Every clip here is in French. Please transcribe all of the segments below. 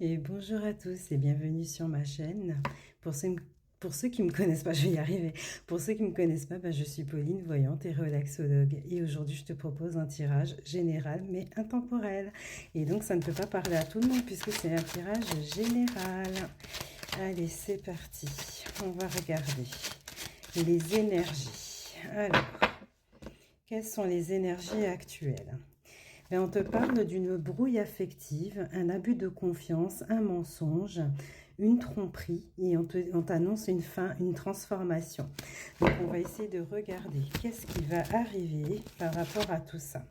Et bonjour à tous et bienvenue sur ma chaîne. Pour ceux, pour ceux qui ne me connaissent pas, je vais y arriver. Pour ceux qui ne me connaissent pas, je suis Pauline, voyante et relaxologue. Et aujourd'hui, je te propose un tirage général mais intemporel. Et donc, ça ne peut pas parler à tout le monde puisque c'est un tirage général. Allez, c'est parti. On va regarder les énergies. Alors, quelles sont les énergies actuelles? On te parle d'une brouille affective, un abus de confiance, un mensonge, une tromperie et on t'annonce une fin, une transformation. Donc on va essayer de regarder qu'est-ce qui va arriver par rapport à tout ça.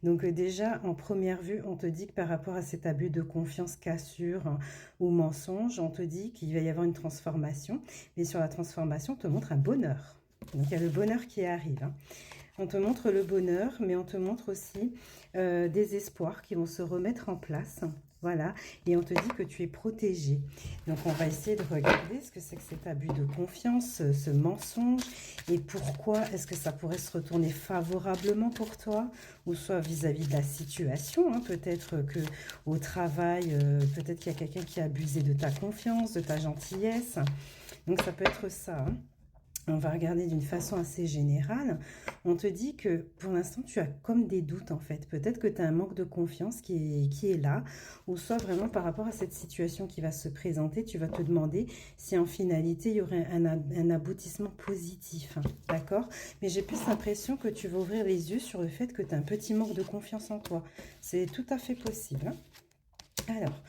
Donc déjà, en première vue, on te dit que par rapport à cet abus de confiance, cassure ou mensonge, on te dit qu'il va y avoir une transformation. Mais sur la transformation, on te montre un bonheur. Donc il y a le bonheur qui arrive. On te montre le bonheur, mais on te montre aussi des espoirs qui vont se remettre en place. Voilà, et on te dit que tu es protégé. Donc, on va essayer de regarder ce que c'est que cet abus de confiance, ce mensonge, et pourquoi est-ce que ça pourrait se retourner favorablement pour toi, ou soit vis-à-vis de la situation. Peut-être que au travail, peut-être qu'il y a quelqu'un qui a abusé de ta confiance, de ta gentillesse. Donc, ça peut être ça. On va regarder d'une façon assez générale. On te dit que pour l'instant, tu as comme des doutes en fait. Peut-être que tu as un manque de confiance qui est là, ou soit vraiment par rapport à cette situation qui va se présenter, tu vas te demander si en finalité, il y aurait un aboutissement positif. D'accord? Mais j'ai plus l'impression que tu vas ouvrir les yeux sur le fait que tu as un petit manque de confiance en toi. C'est tout à fait possible. Alors,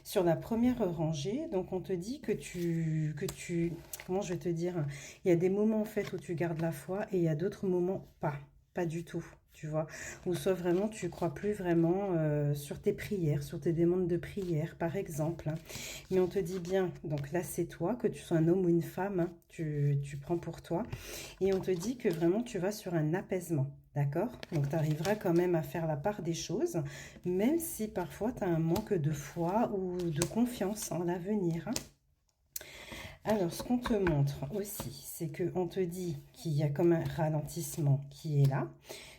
sur la première rangée, donc on te dit que comment je vais te dire, il y a des moments en fait où tu gardes la foi et il y a d'autres moments pas du tout, tu vois, ou soit vraiment tu crois plus vraiment sur tes prières, sur tes demandes de prière par exemple. Mais on te dit bien, donc là c'est toi, que tu sois un homme ou une femme, tu prends pour toi, et on te dit que vraiment tu vas sur un apaisement. D'accord? Donc, tu arriveras quand même à faire la part des choses, même si parfois tu as un manque de foi ou de confiance en l'avenir. Alors, ce qu'on te montre aussi, c'est qu'on te dit qu'il y a comme un ralentissement qui est là.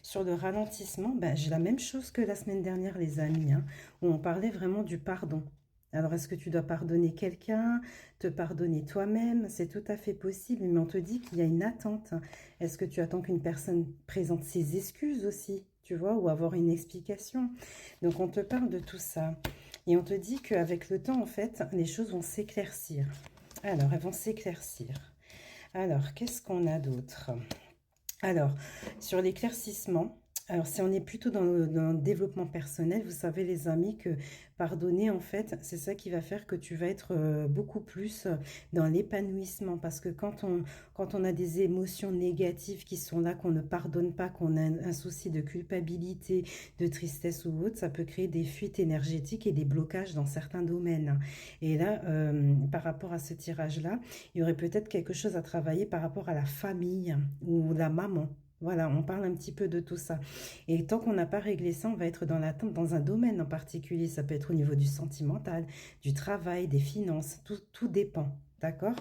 Sur le ralentissement, j'ai la même chose que la semaine dernière, les amis, où on parlait vraiment du pardon. Alors, est-ce que tu dois pardonner quelqu'un, te pardonner toi-même? C'est tout à fait possible, mais on te dit qu'il y a une attente. Est-ce que tu attends qu'une personne présente ses excuses aussi, tu vois, ou avoir une explication? Donc, on te parle de tout ça. Et on te dit qu'avec le temps, en fait, les choses vont s'éclaircir. Alors, elles vont s'éclaircir. Alors, qu'est-ce qu'on a d'autre? Alors, sur l'éclaircissement, alors si on est plutôt dans le développement personnel, vous savez les amis que pardonner en fait, c'est ça qui va faire que tu vas être beaucoup plus dans l'épanouissement. Parce que quand on a des émotions négatives qui sont là, qu'on ne pardonne pas, qu'on a un souci de culpabilité, de tristesse ou autre, ça peut créer des fuites énergétiques et des blocages dans certains domaines. Et là, par rapport à ce tirage-là, il y aurait peut-être quelque chose à travailler par rapport à la famille ou la maman. Voilà, on parle un petit peu de tout ça. Et tant qu'on n'a pas réglé ça, on va être dans l'attente dans un domaine en particulier. Ça peut être au niveau du sentimental, du travail, des finances, tout dépend. D'accord?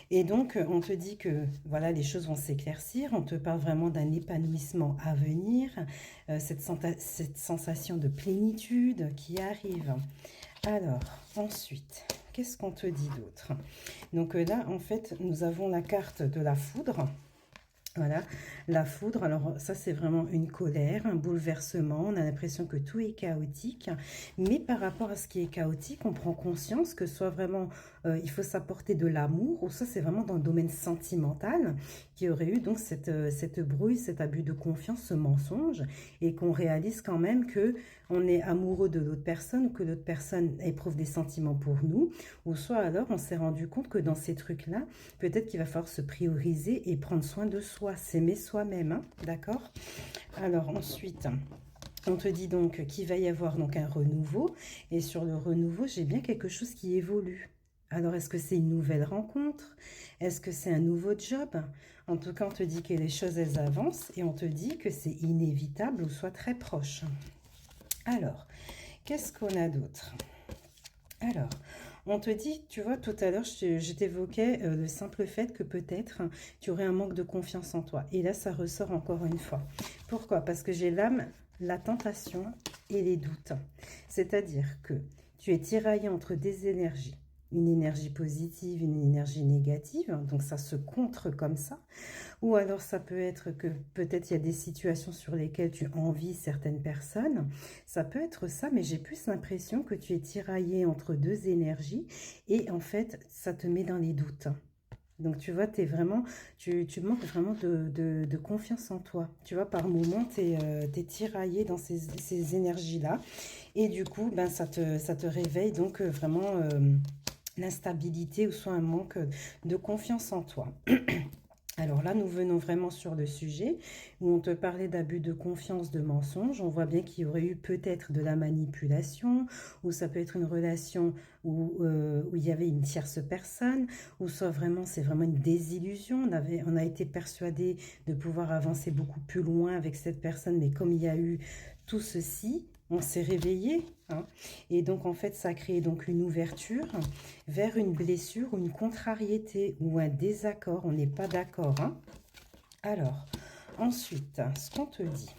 Et donc, on te dit que voilà, les choses vont s'éclaircir. On te parle vraiment d'un épanouissement à venir, cette sensation de plénitude qui arrive. Alors, ensuite, qu'est-ce qu'on te dit d'autre? Donc là, en fait, nous avons la carte de la foudre. Voilà, la foudre, alors ça c'est vraiment une colère, un bouleversement, on a l'impression que tout est chaotique, mais par rapport à ce qui est chaotique, on prend conscience que soit vraiment, il faut s'apporter de l'amour, ou ça c'est vraiment dans le domaine sentimental, qui aurait eu donc cette brouille, cet abus de confiance, ce mensonge, et qu'on réalise quand même que on est amoureux de l'autre personne, ou que l'autre personne éprouve des sentiments pour nous, ou soit alors on s'est rendu compte que dans ces trucs-là, peut-être qu'il va falloir se prioriser et prendre soin de soi, s'aimer soi-même, d'accord? Alors ensuite, on te dit donc qu'il va y avoir donc un renouveau, et sur le renouveau, j'ai bien quelque chose qui évolue. Alors, est-ce que c'est une nouvelle rencontre? Est-ce que c'est un nouveau job? En tout cas, on te dit que les choses, elles avancent, et on te dit que c'est inévitable ou soit très proche. Alors, qu'est-ce qu'on a d'autre? Alors, on te dit, tu vois, tout à l'heure, je t'évoquais le simple fait que peut-être tu aurais un manque de confiance en toi. Et là, ça ressort encore une fois. Pourquoi? Parce que j'ai l'âme, la tentation et les doutes. C'est-à-dire que tu es tiraillé entre des énergies. Une énergie positive, une énergie négative, donc ça se contre comme ça. Ou alors ça peut être que peut-être il y a des situations sur lesquelles tu envies certaines personnes. Ça peut être ça, mais j'ai plus l'impression que tu es tiraillé entre deux énergies et en fait, ça te met dans les doutes. Donc tu vois, tu manques vraiment de confiance en toi. Tu vois, par moments, tu es tiraillé dans ces énergies-là. Et du coup, ben, ça te réveille donc vraiment l'instabilité ou soit un manque de confiance en toi. Alors là, nous venons vraiment sur le sujet où on te parlait d'abus de confiance, de mensonges. On voit bien qu'il y aurait eu peut-être de la manipulation, ou ça peut être une relation où il y avait une tierce personne, ou soit vraiment, c'est vraiment une désillusion. On a été persuadé de pouvoir avancer beaucoup plus loin avec cette personne, mais comme il y a eu tout ceci, on s'est réveillé, hein. Et donc en fait, ça a créé donc une ouverture vers une blessure ou une contrariété ou un désaccord. On n'est pas d'accord, hein. Alors, ensuite, ce qu'on te dit.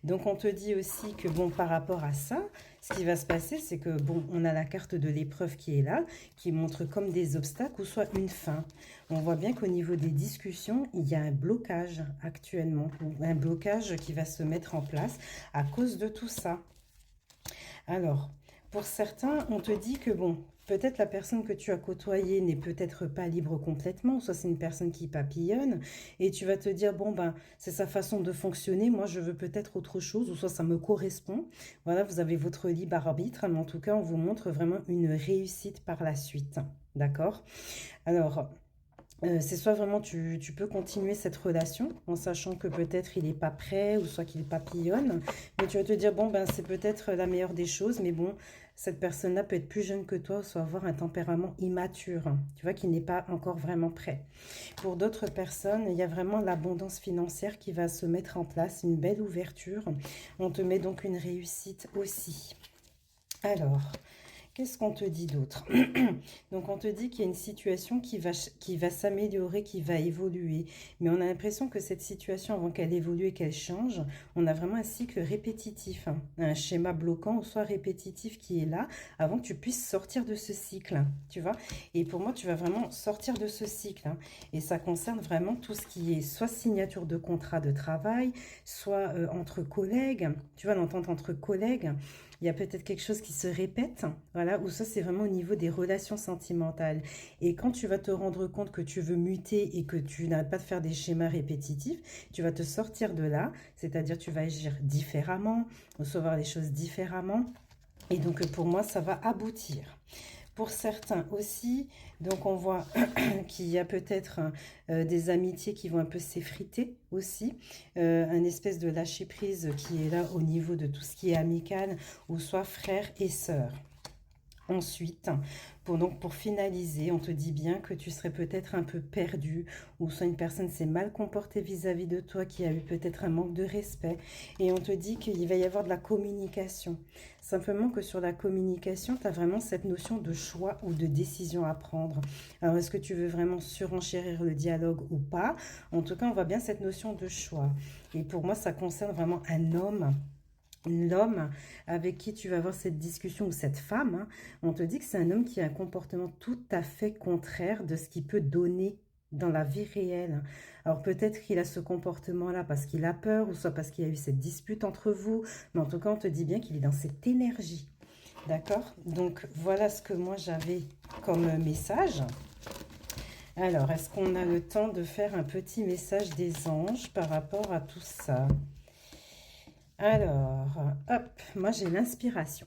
Donc on te dit aussi que bon, par rapport à ça, ce qui va se passer, c'est que bon, on a la carte de l'épreuve qui est là, qui montre comme des obstacles ou soit une fin. On voit bien qu'au niveau des discussions, il y a un blocage actuellement, ou un blocage qui va se mettre en place à cause de tout ça. Alors, pour certains, on te dit que bon, peut-être la personne que tu as côtoyée n'est peut-être pas libre complètement, soit c'est une personne qui papillonne, et tu vas te dire, bon, ben, c'est sa façon de fonctionner, moi je veux peut-être autre chose, ou soit ça me correspond. Voilà, vous avez votre libre arbitre, mais en tout cas, on vous montre vraiment une réussite par la suite. D'accord? Alors, c'est soit vraiment tu peux continuer cette relation en sachant que peut-être il n'est pas prêt ou soit qu'il papillonne, mais tu vas te dire, bon, ben c'est peut-être la meilleure des choses, mais bon, cette personne-là peut être plus jeune que toi ou soit avoir un tempérament immature, hein, tu vois, qui n'est pas encore vraiment prêt. Pour d'autres personnes, il y a vraiment l'abondance financière qui va se mettre en place, une belle ouverture. On te met donc une réussite aussi. Alors, qu'est-ce qu'on te dit d'autre? Donc, on te dit qu'il y a une situation qui va s'améliorer, qui va évoluer. Mais on a l'impression que cette situation, avant qu'elle évolue et qu'elle change, on a vraiment un cycle répétitif, hein, un schéma bloquant ou soit répétitif qui est là avant que tu puisses sortir de ce cycle, hein, tu vois. Et pour moi, tu vas vraiment sortir de ce cycle, hein. Et ça concerne vraiment tout ce qui est soit signature de contrat de travail, soit entre collègues, tu vois, l'entente entre collègues. Il y a peut-être quelque chose qui se répète, voilà, ou ça c'est vraiment au niveau des relations sentimentales. Et quand tu vas te rendre compte que tu veux muter et que tu n'arrêtes pas de faire des schémas répétitifs, tu vas te sortir de là, c'est-à-dire tu vas agir différemment, recevoir les choses différemment. Et donc pour moi, ça va aboutir. Pour certains aussi, donc on voit qu'il y a peut-être des amitiés qui vont un peu s'effriter aussi, un espèce de lâcher prise qui est là au niveau de tout ce qui est amical, ou soit frères et sœurs. Ensuite, pour finaliser, on te dit bien que tu serais peut-être un peu perdu, ou soit une personne s'est mal comportée vis-à-vis de toi, qui a eu peut-être un manque de respect, et on te dit qu'il va y avoir de la communication. Simplement que sur la communication, tu as vraiment cette notion de choix ou de décision à prendre. Alors, est-ce que tu veux vraiment surenchérir le dialogue ou pas? En tout cas, on voit bien cette notion de choix. Et pour moi, ça concerne vraiment un homme. L'homme avec qui tu vas avoir cette discussion ou cette femme, hein, on te dit que c'est un homme qui a un comportement tout à fait contraire de ce qu'il peut donner dans la vie réelle. Alors peut-être qu'il a ce comportement-là parce qu'il a peur ou soit parce qu'il y a eu cette dispute entre vous, mais en tout cas on te dit bien qu'il est dans cette énergie. D'accord? Donc voilà ce que moi j'avais comme message. Alors, est-ce qu'on a le temps de faire un petit message des anges par rapport à tout ça? Alors, hop, moi j'ai l'inspiration.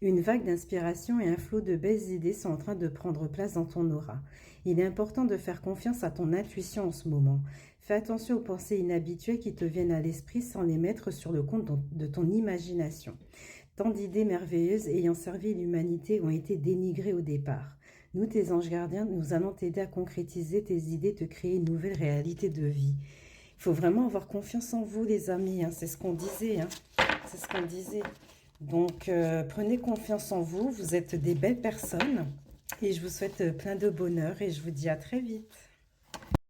Une vague d'inspiration et un flot de belles idées sont en train de prendre place dans ton aura. Il est important de faire confiance à ton intuition en ce moment. Fais attention aux pensées inhabituelles qui te viennent à l'esprit sans les mettre sur le compte de ton imagination. Tant d'idées merveilleuses ayant servi l'humanité ont été dénigrées au départ. Nous, tes anges gardiens, nous allons t'aider à concrétiser tes idées, te créer une nouvelle réalité de vie. Il faut vraiment avoir confiance en vous, les amis, hein. C'est ce qu'on disait, hein. C'est ce qu'on disait. Donc, prenez confiance en vous. Vous êtes des belles personnes. Et je vous souhaite plein de bonheur. Et je vous dis à très vite.